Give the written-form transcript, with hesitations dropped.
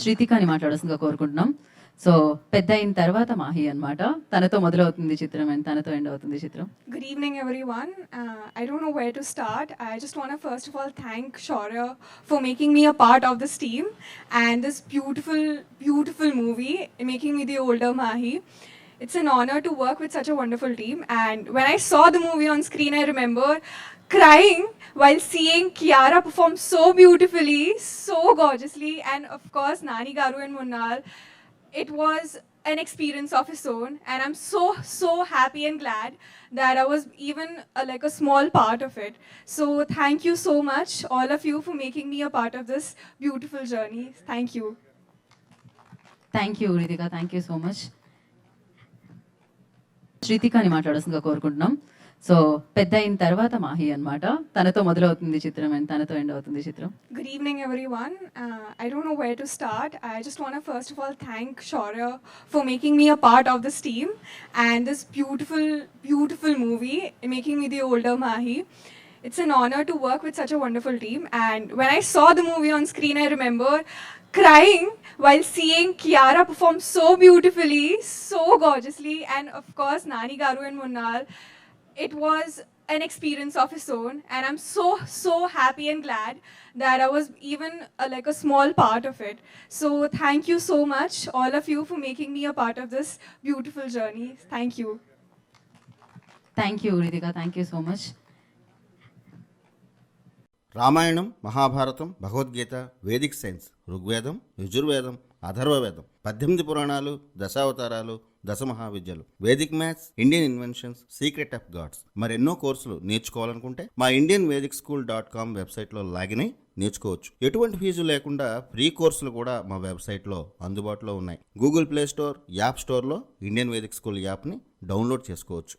శ్రీతికాని మాట్లాడాల్సిందిగా కోరుకుంటున్నాం. సో పెద్ద అయిన తర్వాత మాహి అన్నమాట. తనతో మొదలవుతుంది చిత్రం అండ్ తనతో ఎండ్ అవుతుంది చిత్రం. Good evening, everyone. I don't know where to start. I just want to first of all thank Shaurya for making me a part of this team and this beautiful, beautiful movie, making me the older Mahi. It's an honor to work with such a wonderful team. And when I saw the movie on screen, I remember crying while seeing Kiara perform so beautifully, so gorgeously, and of course, Nani Garu and Munal. It was an experience of its own, and I'm so happy and glad that I was even like a small part of it. So thank you so much, all of you, for making me a part of this beautiful journey. Thank you. Thank you Ritika, thank you so much. శ్రీతికాని మాట్లాడాల్సిందిగా కోరుకుంటున్నాం. So పెద్ద అయిన తర్వాత మాహి అన్నమాట. తనతో మొదలవుతుంది చిత్రం అండ్ తనతో ఎండ్ అవుతుంది చిత్రం. Good evening, everyone. I don't know where to start. I just want to first of all thank Shaurya for making me a part of this team and this beautiful, beautiful movie, making me the older Mahi. It's an honor to work with such a wonderful team. And when I saw the movie on screen, I remember crying while seeing Kiara perform so beautifully, so gorgeously, and of course, Nani Garu and Munal. It was an experience of its own, and I'm so happy and glad that I was even like a small part of it. So thank you so much, all of you, for making me a part of this beautiful journey. Thank you. Thank you Ritika, thank you so much. Ramayanam, Mahabharatam, Bhagavadgita, vedic science, Rigvedam, Yajurvedam, Atharvavedam, 18 పురాణాలు, దశావతారాలు, 10 మహావిద్యలు, vedic maths, Indian inventions, secret of gods, మరెన్నో కోర్సులు నేర్చుకోవాలనుకుంటే మా indianvedicSchool.com వెబ్సైట్లో login అయి నేర్చుకోవచ్చు. ఎటువంటి ఫీజు లేకుండా ఫ్రీ కోర్సులు కూడా మా వెబ్సైట్లో అందుబాటులో ఉన్నాయి. గూగుల్ ప్లే స్టోర్, యాప్ స్టోర్లో ఇండియన్ వేదిక్ స్కూల్ యాప్ని డౌన్లోడ్ చేసుకోవచ్చు.